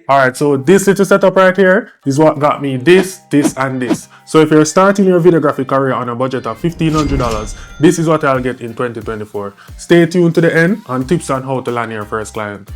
Alright, so this little setup right here is what got me this, and this. So if you're starting your videography career on a budget of $1,500, this is what I'll get in 2024. Stay tuned to the end on tips on how to land your first client.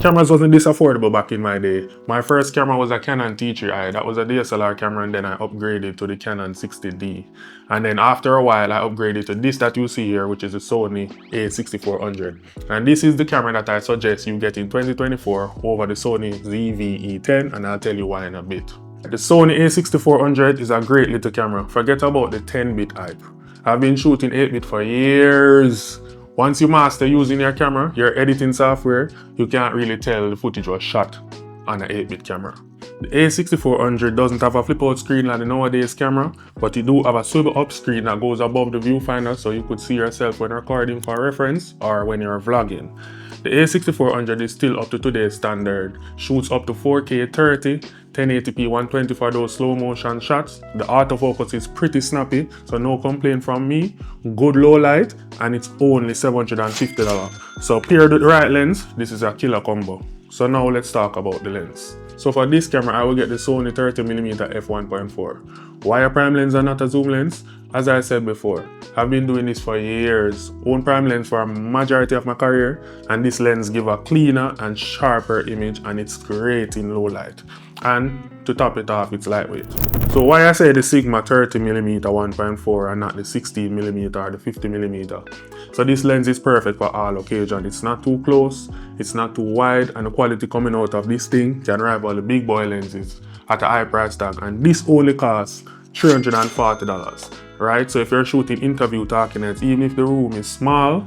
Cameras wasn't this affordable back in my day. My first camera was a Canon T3i. That was a DSLR camera, and then I upgraded to the Canon 60D. And then after a while, I upgraded to this that you see here, which is a Sony A6400. And this is the camera that I suggest you get in 2024 over the Sony ZV-E10, and I'll tell you why in a bit. The Sony A6400 is a great little camera. Forget about the 10-bit hype. I've been shooting 8-bit for years. Once you master using your camera, your editing software, you can't really tell the footage was shot on an 8-bit camera. The A6400 doesn't have a flip-out screen like the nowadays camera, but it do have a swivel-up screen that goes above the viewfinder so you could see yourself when recording for reference or when you're vlogging. The A6400 is still up to today's standard, shoots up to 4K 30, 1080p 120 for those slow motion shots. The autofocus is pretty snappy, so no complaint from me. Good low light, and it's only $750. So paired with the right lens, this is a killer combo. So now let's talk about the lens. So for this camera, I will get the Sony 30mm f1.4. Why a prime lens and not a zoom lens? As I said before, I've been doing this for years. Own prime lens for a majority of my career, and this lens gives a cleaner and sharper image, and it's great in low light. And to top it off, it's lightweight. So why I say the Sigma 30mm 1.4 and not the 16mm or the 50mm? So this lens is perfect for all occasions. It's not too close, it's not too wide, and the quality coming out of this thing can rival the big boy lenses at a high price tag. And this only costs $340, right? So if you're shooting interview talking heads, even if the room is small,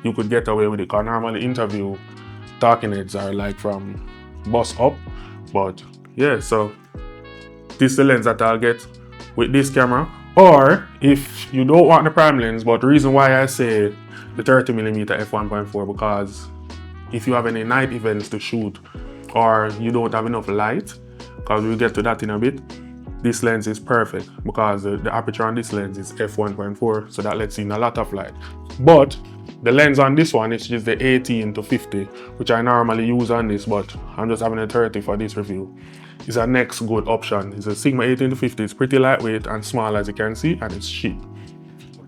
you could get away with it. Because normally interview talking heads are like from bus up, but yeah, so this is the lens that I'll get with this camera. Or if you don't want the prime lens, but the reason why I say the 30mm f1.4, because if you have any night events to shoot or you don't have enough light, because we'll get to that in a bit, this lens is perfect because the aperture on this lens is f1.4, so that lets in a lot of light. But the lens on this one is just the 18 to 50, which I normally use on this, but I'm just having a 30 for this review. It's a next good option. It's a Sigma 18 to 50. It's pretty lightweight and small as you can see, and it's cheap.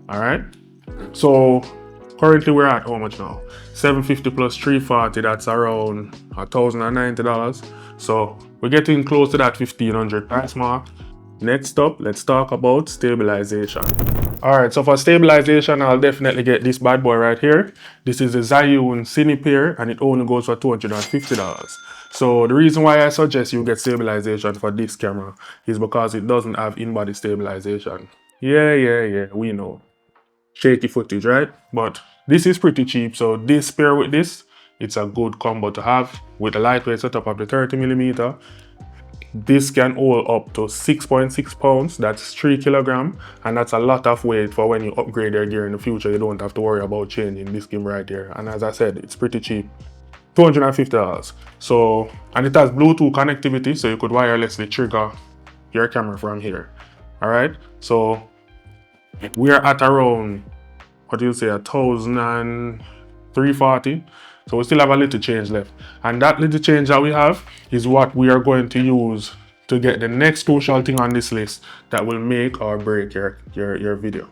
Alright? So currently we're at how much now? $750 plus $340, that's around $1,090. So we're getting close to that $1,500 price mark. Next up, let's talk about stabilization. Alright, so for stabilization, I'll definitely get this bad boy right here. This is the Zhiyun Cine Pair, and it only goes for $250. So the reason why I suggest you get stabilization for this camera is because it doesn't have in-body stabilization. Yeah, we know. Shaky footage, right? But this is pretty cheap, so this pair with this, it's a good combo to have with a lightweight setup of the 30mm. This can hold up to 6.6 pounds, that's 3 kilograms, and that's a lot of weight for when you upgrade your gear in the future. You don't have to worry about changing this gimbal right here. And as I said, it's pretty cheap, $250. So, and it has Bluetooth connectivity, so you could wirelessly trigger your camera from here. Alright, so we're at around, what do you say, $1,340. So we still have a little change left. And that little change that we have is what we are going to use to get the next crucial thing on this list that will make or break your video.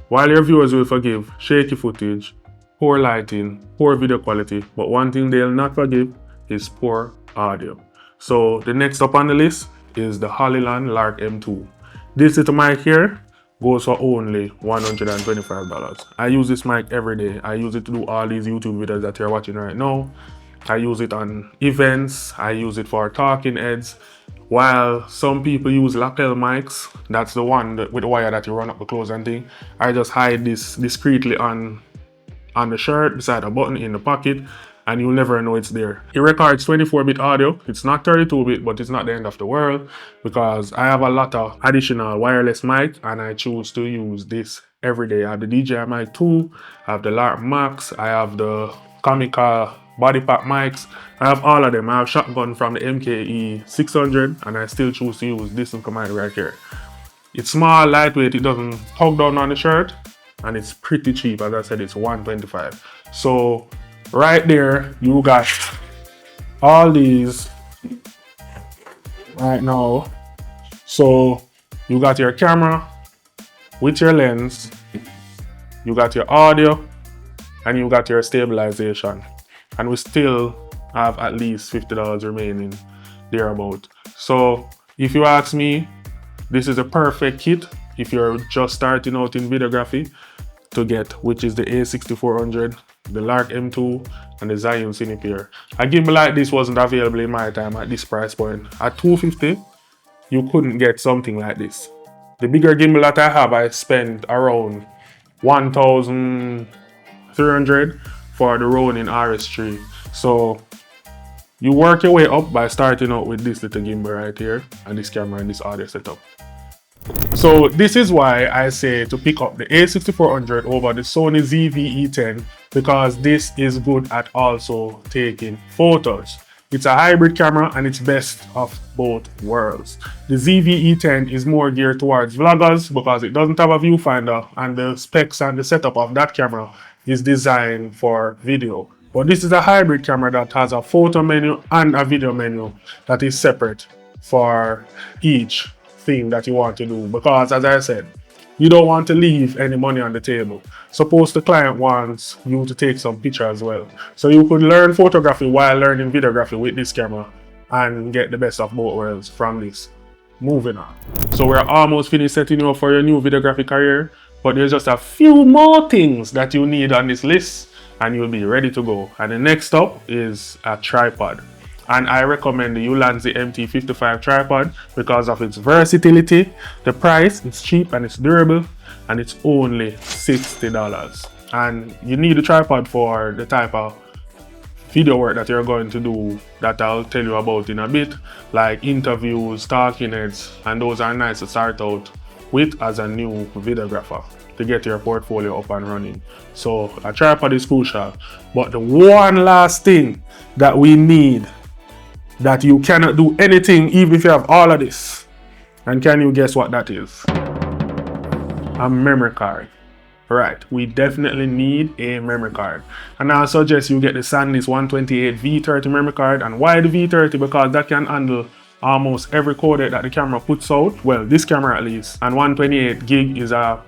While your viewers will forgive shaky footage, poor lighting, poor video quality, but one thing they'll not forgive is poor audio. So the next up on the list is the Hollyland Lark M2. This little mic here goes for only $125. I use this mic every day. I use it to do all these YouTube videos that you're watching right now. I use it on events. I use it for talking heads. While some people use lapel mics, that's the one with the wire that you run up the clothes and thing. I just hide this discreetly on the shirt, beside a button in the pocket, and you'll never know it's there. It records 24-bit audio. It's not 32-bit, but it's not the end of the world because I have a lot of additional wireless mic and I choose to use this every day. I have the DJI Mic 2, I have the Lark Max, I have the Comica body pack mics. I have all of them. I have shotgun from the MKE600 and I still choose to use this little mic right here. It's small, lightweight, it doesn't hug down on the shirt, and it's pretty cheap. As I said, it's $125. So right there, you got all these right now. So you got your camera with your lens, you got your audio, and you got your stabilization. And we still have at least $50 remaining thereabout. So if you ask me, this is a perfect kit if you're just starting out in videography to get, which is the A6400, the Lark M2, and the Zion Cinepair. A gimbal like this wasn't available in my time at this price point. At $250, you couldn't get something like this. The bigger gimbal that I have, I spent around $1,300 for the Ronin RS3. So you work your way up by starting out with this little gimbal right here, and this camera and this audio setup. So this is why I say to pick up the A6400 over the Sony ZV-E10, because this is good at also taking photos. It's a hybrid camera and it's best of both worlds. The ZV-E10 is more geared towards vloggers because it doesn't have a viewfinder, and the specs and the setup of that camera is designed for video. But this is a hybrid camera that has a photo menu and a video menu that is separate for each thing that you want to do, because as I said, you don't want to leave any money on the table. Suppose the client wants you to take some picture as well. So you could learn photography while learning videography with this camera and get the best of both worlds from this. Moving on. So we're almost finished setting you up for your new videography career, but there's just a few more things that you need on this list and you'll be ready to go. And the next up is a tripod. And I recommend the Ulanzi MT55 tripod because of its versatility, the price, it's cheap and it's durable, and it's only $60. And you need a tripod for the type of video work that you're going to do that I'll tell you about in a bit, like interviews, talking heads, and those are nice to start out with as a new videographer to get your portfolio up and running. So a tripod is crucial. But the one last thing that we need, that you cannot do anything even if you have all of this, and can you guess what that is? A memory card. Right, we definitely need a memory card, and I suggest you get the SanDisk 128 V30 memory card. And why the V30? Because that can handle almost every codec that the camera puts out, well, this camera at least, and 128 gig is a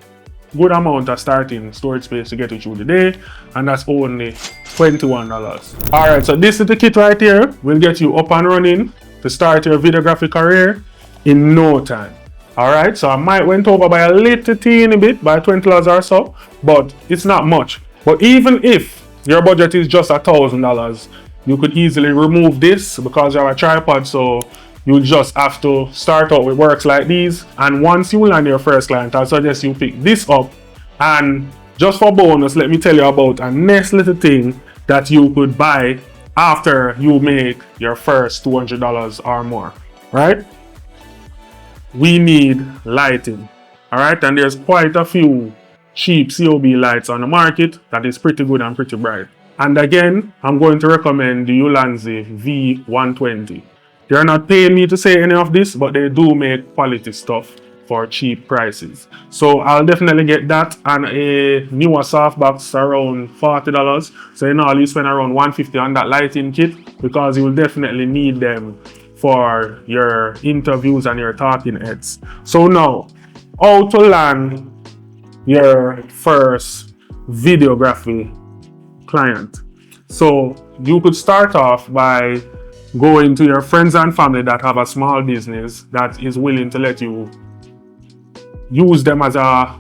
good amount of starting storage space to get you through the day, and that's only $21. Alright, so this is the kit right here. Will get you up and running to start your videography career in no time. Alright, so I might went over by a little teeny bit, by $20 or so, but it's not much. But even if your budget is just $1,000, you could easily remove this because you have a tripod, so you just have to start out with works like these. And once you land your first client, I suggest you pick this up. And just for bonus, let me tell you about a nice little thing that you could buy after you make your first $200 or more, right? We need lighting, all right? And there's quite a few cheap COB lights on the market that is pretty good and pretty bright. And again, I'm going to recommend the Ulanzi V120. They're not paying me to say any of this, but they do make quality stuff for cheap prices. So I'll definitely get that and a newer softbox around $40. So in all, you spend around $150 on that lighting kit, because you will definitely need them for your interviews and your talking heads. So now, how to land your first videography client. So you could start off by going to your friends and family that have a small business that is willing to let you use them as a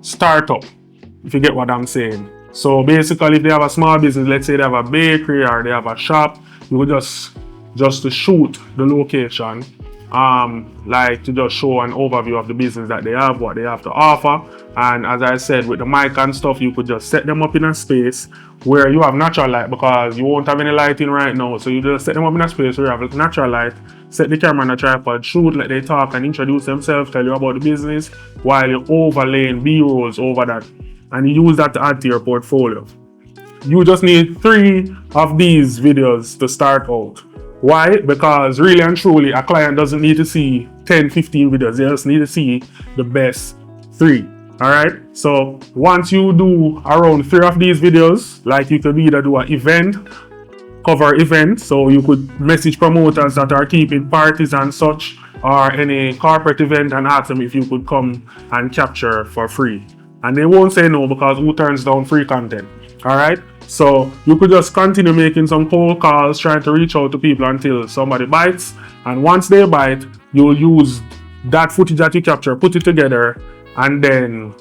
startup, if you get what I'm saying. So basically, if they have a small business, let's say they have a bakery or they have a shop, you would just to shoot the location, like to just show an overview of the business that they have, what they have to offer. And as I said, with the mic and stuff, you could just set them up in a space where you have natural light, because you won't have any lighting right now. So you just set them up in a space where you have natural light, set the camera on a tripod, shoot, let they talk and introduce themselves, tell you about the business, while you're overlaying B-rolls over that, and you use that to add to your portfolio. You just need 3 of these videos to start out. Why? Because really and truly, a client doesn't need to see 10, 15 videos. They just need to see the best 3. Alright, so once you do around 3 of these videos, like you could either do an event, cover event, so you could message promoters that are keeping parties and such, or any corporate event, and ask them if you could come and capture for free. And they won't say no, because who turns down free content? Alright, so you could just continue making some cold calls, trying to reach out to people until somebody bites, and once they bite, you'll use that footage that you capture, put it together, and then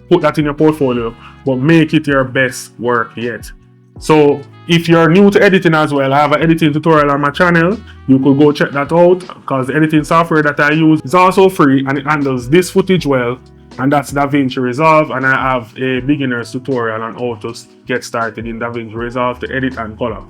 put that in your portfolio, but make it your best work yet. So if you're new to editing as well, I have an editing tutorial on my channel. You could go check that out, because the editing software that I use is also free, and it handles this footage well, and that's DaVinci Resolve. And I have a beginner's tutorial on how to get started in DaVinci Resolve to edit and color.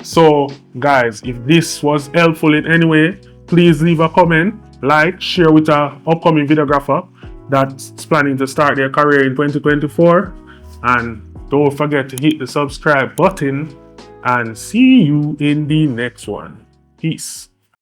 So guys, if this was helpful in any way, please leave a comment, like, share with an upcoming videographer that's planning to start their career in 2024, and don't forget to hit the subscribe button, and see you in the next one. Peace.